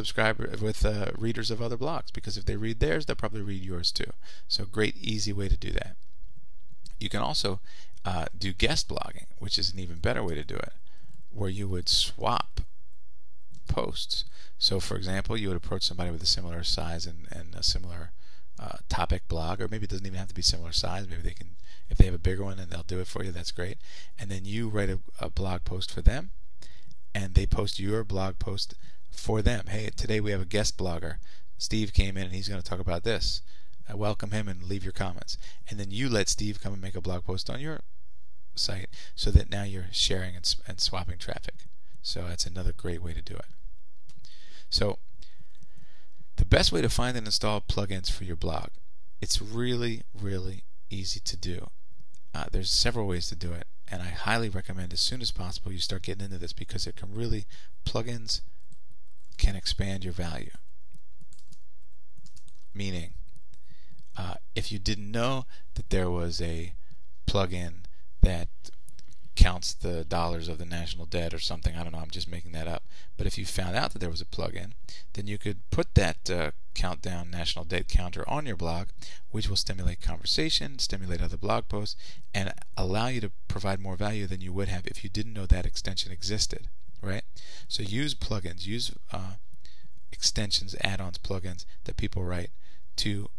readers of other blogs, because if they read theirs, they'll probably read yours too. So great, easy way to do that. You can also do guest blogging, which is an even better way to do it, where you would swap posts. So for example, you would approach somebody with a similar size and a similar topic blog, or maybe it doesn't even have to be similar size. Maybe they can, if they have a bigger one and they'll do it for you, that's great. And then you write a blog post for them, and they post your blog post for them. Hey, today we have a guest blogger. Steve came in and he's going to talk about this. Welcome him and leave your comments. And then you let Steve come and make a blog post on your site, so that now you're sharing and swapping traffic. So that's another great way to do it. So the best way to find and install plugins for your blog, it's really, really easy to do. There's several ways to do it, and I highly recommend as soon as possible you start getting into this, because it can really, plugins can expand your value. Meaning, if you didn't know that there was a plugin that counts the dollars of the national debt or something, I don't know, I'm just making that up, but if you found out that there was a plugin, then you could put that countdown national debt counter on your blog, which will stimulate conversation, stimulate other blog posts, and allow you to provide more value than you would have if you didn't know that extension existed, right? So use plugins, use extensions, add-ons, plugins that people write to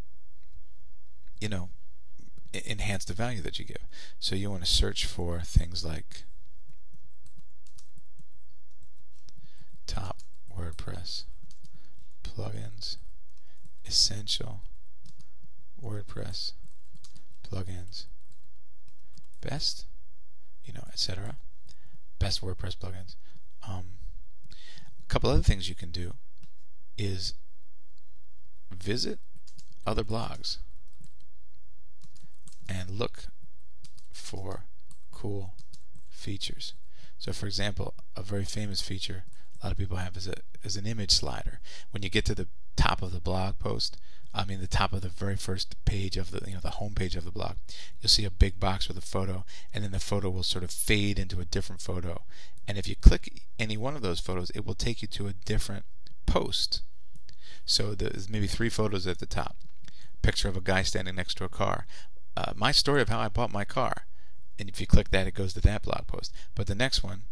enhance the value that you give. So you want to search for things like top WordPress plugins, essential WordPress plugins, best, etc. Best WordPress plugins. A couple other things you can do is visit other blogs and look for cool features. So for example, a very famous feature a lot of people have is an image slider. When you get to the top of the blog post, the top of the very first page of the home page of the blog, you'll see a big box with a photo, and then the photo will sort of fade into a different photo. And if you click any one of those photos, it will take you to a different post. So there's maybe 3 photos at the top. Picture of a guy standing next to a car. My story of how I bought my car, and if you click that, it goes to that blog post. But the next one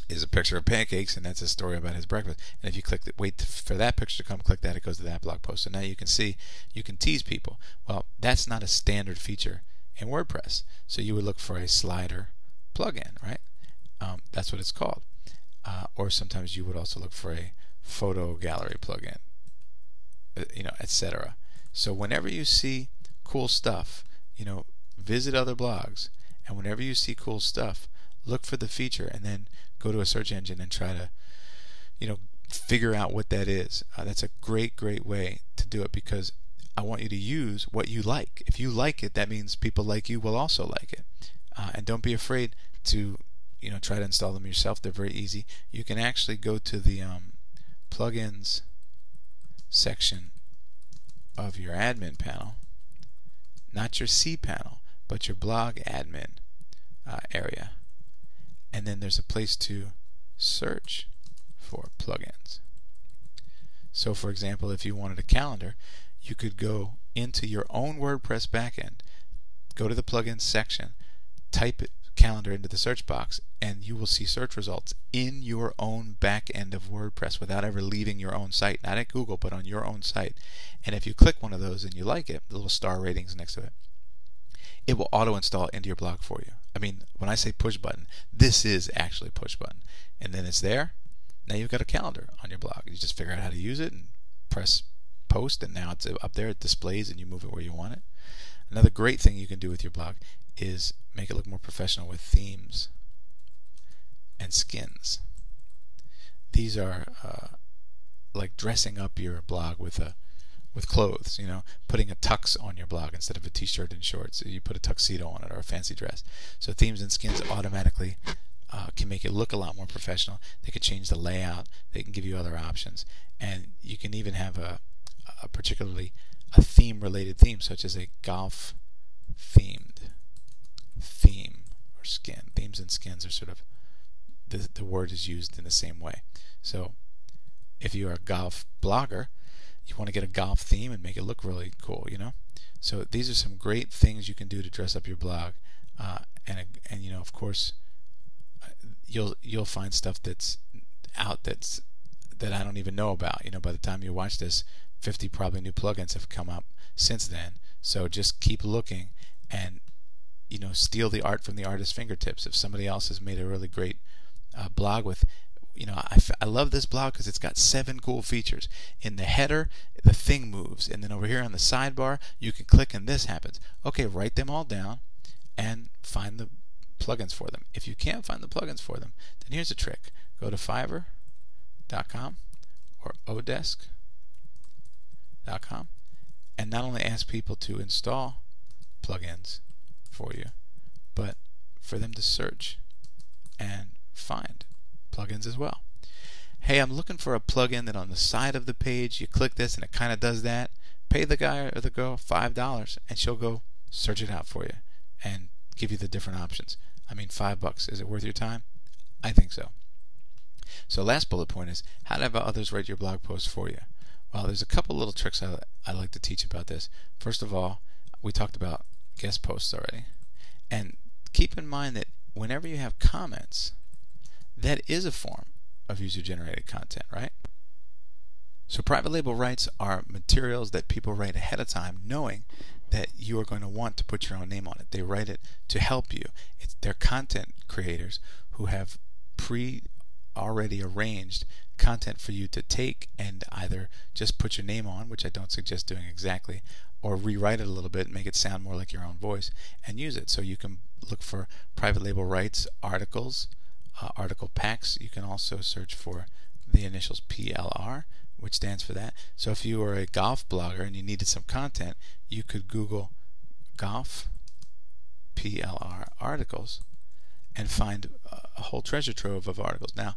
is a picture of pancakes, and that's a story about his breakfast. And if you wait for that picture to come, click that, it goes to that blog post. So now you can see, you can tease people. Well, that's not a standard feature in WordPress. So you would look for a slider plugin, right? That's what it's called. Or sometimes you would also look for a photo gallery plugin, etc. So whenever you see cool stuff, visit other blogs, and whenever you see cool stuff, look for the feature and then go to a search engine and try to figure out what that is. That's a great way to do it, because I want you to use what you like. If you like it, that means people like you will also like it. And don't be afraid to try to install them yourself. They're very easy. You can actually go to the plugins section of your admin panel, not your cPanel, but your blog admin area, and then there's a place to search for plugins. So for example, if you wanted a calendar, you could go into your own WordPress backend, go to the plugins section, type calendar into the search box, and you will see search results in your own back end of WordPress without ever leaving your own site, not at Google, but on your own site. And if you click one of those and you like it, the little star ratings next to it, it will auto install into your blog for you. When I say push button, this is actually push button, and then it's there. now you've got a calendar on your blog. You just figure out how to use it and press post, and now it's up there. It displays, and you move it where you want it. Another great thing you can do with your blog is make it look more professional with themes and skins. These are like dressing up your blog with clothes, putting a tux on your blog instead of a t-shirt and shorts. You put a tuxedo on it or a fancy dress. So themes and skins automatically can make it look a lot more professional. They can change the layout. They can give you other options, and you can even have a theme-related theme, such as a golf themed theme or skin. Themes and skins are sort of the word is used in the same way. So if you are a golf blogger, you want to get a golf theme and make it look really cool, So these are some great things you can do to dress up your blog, and of course, you'll find stuff that's out that I don't even know about. By the time you watch this, 50 probably new plugins have come up since then. So just keep looking, and steal the art from the artist's fingertips. If somebody else has made a really great blog with, I love this blog because it's got 7 cool features. In the header, the thing moves, and then over here on the sidebar, you can click and this happens. Okay, write them all down and find the plugins for them. If you can't find the plugins for them, then here's a trick. Go to Fiverr.com or Odesk.com and not only ask people to install plugins for you, but for them to search and find plugins as well. Hey, I'm looking for a plugin that on the side of the page you click this and it kind of does that. Pay the guy or the girl $5 and she'll go search it out for you and give you the different options. I mean, $5. Is it worth your time? I think so. So last bullet point is how to have others write your blog post for you. Well, there's a couple little tricks I like to teach about this. First of all, we talked about guest posts already. And keep in mind that whenever you have comments, that is a form of user-generated content, right? So private label rights are materials that people write ahead of time knowing that you are going to want to put your own name on it. They write it to help you. They're content creators who have already arranged content for you to take and either just put your name on, which I don't suggest doing exactly, or rewrite it a little bit and make it sound more like your own voice and use it. So you can look for private label rights articles, article packs. You can also search for the initials PLR, which stands for that. So if you were a golf blogger and you needed some content, you could Google golf PLR articles and find a whole treasure trove of articles. Now,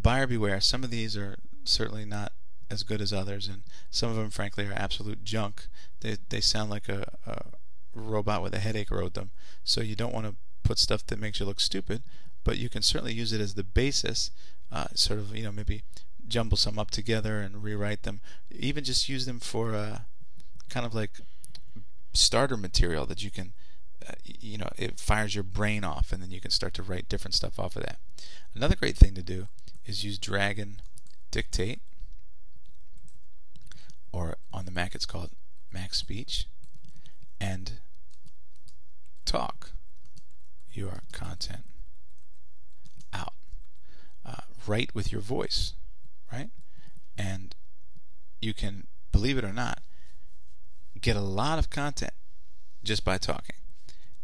buyer beware, some of these are certainly not as good as others, and some of them frankly are absolute junk. They sound like a robot with a headache wrote them. So you don't want to put stuff that makes you look stupid, but you can certainly use it as the basis, sort of, maybe jumble some up together and rewrite them. Even just use them for kind of like starter material that you can, it fires your brain off, and then you can start to write different stuff off of that. Another great thing to do is use Dragon Dictate, or on the Mac it's called Mac Speech, and talk your content out. Write with your voice, right? And you can, believe it or not, get a lot of content just by talking.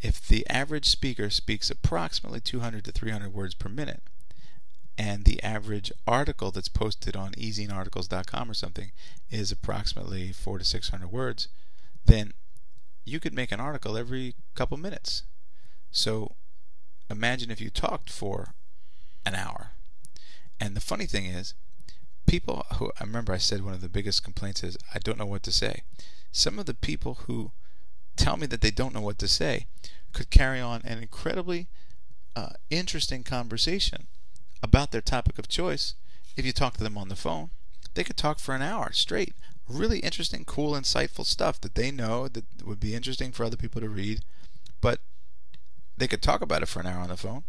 If the average speaker speaks approximately 200 to 300 words per minute, and the average article that's posted on ezinearticles.com or something is approximately 400 to 600 words, then you could make an article every couple minutes. So imagine if you talked for an hour. And the funny thing is, people who, I remember I said one of the biggest complaints is, I don't know what to say. Some of the people who tell me that they don't know what to say could carry on an incredibly interesting conversation about their topic of choice if you talk to them on the phone. They could talk for an hour straight. Really interesting, cool, insightful stuff that they know that would be interesting for other people to read, but they could talk about it for an hour on the phone,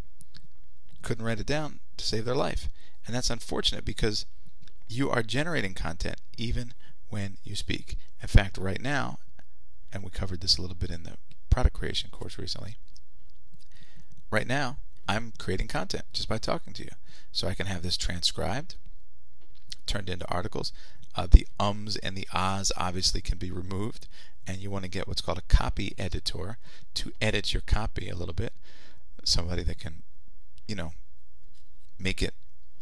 couldn't write it down to save their life. And that's unfortunate because you are generating content even when you speak. In fact, right now, and we covered this a little bit in the product creation course recently, right now I'm creating content just by talking to you. So I can have this transcribed, turned into articles. The ums and the ahs obviously can be removed, and you want to get what's called a copy editor to edit your copy a little bit. Somebody that can, make it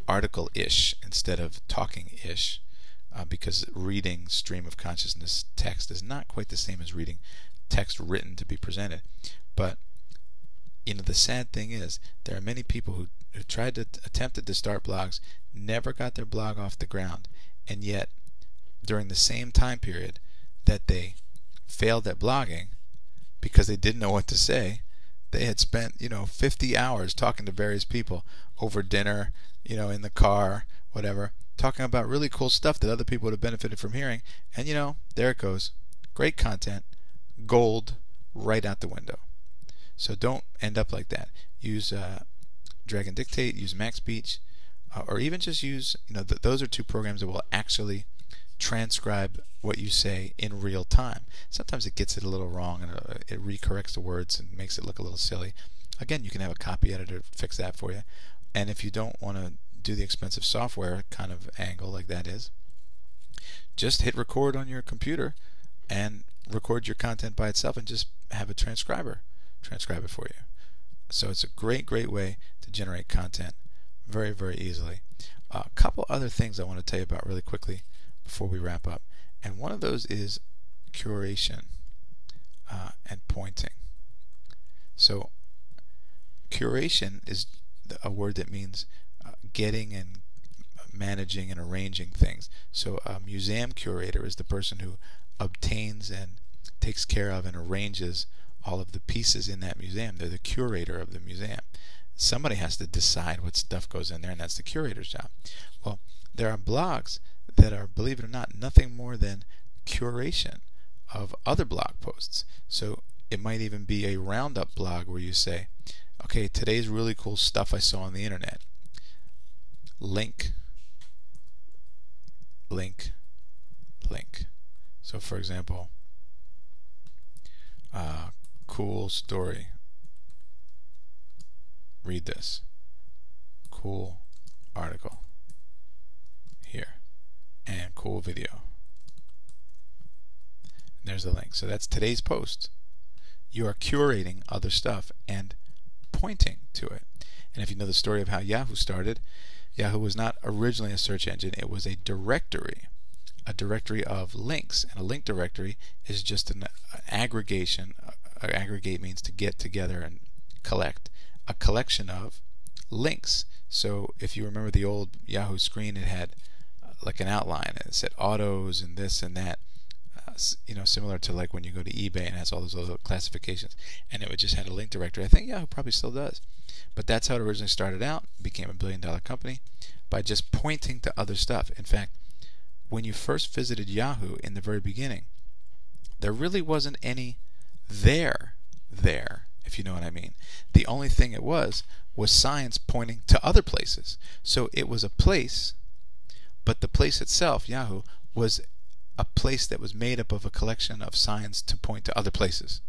article-ish instead of talking-ish, because reading stream of consciousness text is not quite the same as reading text written to be presented. But the sad thing is there are many people who attempted to start blogs, never got their blog off the ground, and yet during the same time period that they failed at blogging because they didn't know what to say, they had spent 50 hours talking to various people over dinner, in the car, whatever, talking about really cool stuff that other people would have benefited from hearing, and there it goes, great content, gold, right out the window. So don't end up like that. Use Dragon Dictate, use MaxSpeech, or even just use, those are two programs that will actually transcribe what you say in real time. Sometimes it gets it a little wrong and it recorrects the words and makes it look a little silly. Again, you can have a copy editor fix that for you. And if you don't want to do the expensive software kind of angle like that is, just hit record on your computer and record your content by itself and just have a transcriber transcribe it for you. So it's a great way to generate content very, very easily. A couple other things I want to tell you about really quickly before we wrap up, and one of those is curation and pointing. So curation is a word that means getting and managing and arranging things. So a museum curator is the person who obtains and takes care of and arranges all of the pieces in that museum. They're the curator of the museum. Somebody has to decide what stuff goes in there, and that's the curator's job. Well, there are blogs that are, believe it or not, nothing more than curation of other blog posts. So it might even be a roundup blog where you say, okay, today's really cool stuff I saw on the internet. Link. So for example, cool story. Read this. Cool article. Here. And cool video. And there's the link. So that's today's post. You are curating other stuff and pointing to it. And if you know the story of how Yahoo started, Yahoo was not originally a search engine. It was a directory of links. And a link directory is just an aggregation. Aggregate means to get together and collect. A collection of links. So if you remember the old Yahoo screen, it had like an outline. It said autos and this and that. Similar to like when you go to eBay and it has all those little classifications, and it would just had a link directory. I think Yahoo probably still does, but that's how it originally started out. Became $1 billion company by just pointing to other stuff. In fact, when you first visited Yahoo in the very beginning, there really wasn't any there, if you know what I mean. The only thing it was signs pointing to other places. So it was a place, but the place itself, Yahoo, was a place that was made up of a collection of signs to point to other places.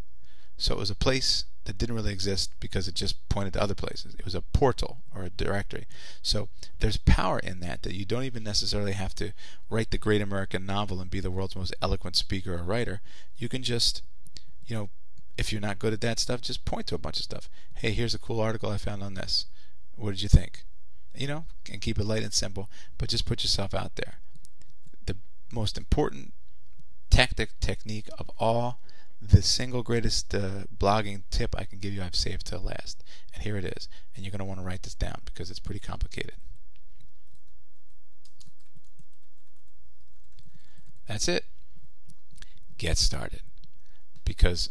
So it was a place that didn't really exist because it just pointed to other places. It was a portal or a directory. So there's power in that you don't even necessarily have to write the great American novel and be the world's most eloquent speaker or writer. You can just, if you're not good at that stuff, just point to a bunch of stuff. Hey, here's a cool article I found on this. What did you think? And keep it light and simple, but just put yourself out there. The most important technique of all, the single greatest blogging tip I can give you, I've saved till last. And here it is. And you're going to want to write this down because it's pretty complicated. That's it. Get started. Because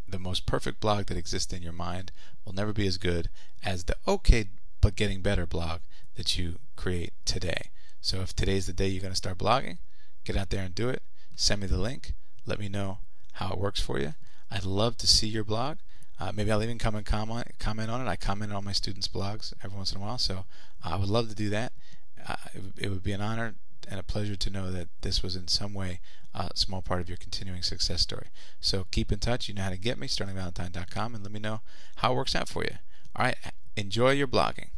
the most perfect blog that exists in your mind will never be as good as the okay but getting better blog that you create today. So if today's the day you're going to start blogging, get out there and do it. Send me the link. Let me know how it works for you. I'd love to see your blog. Maybe I'll even come and comment on it. I comment on my students' blogs every once in a while, so I would love to do that. It would be an honor and a pleasure to know that this was in some way a small part of your continuing success story. So keep in touch. You know how to get me, sterlingvalentine.com, and let me know how it works out for you. All right. Enjoy your blogging.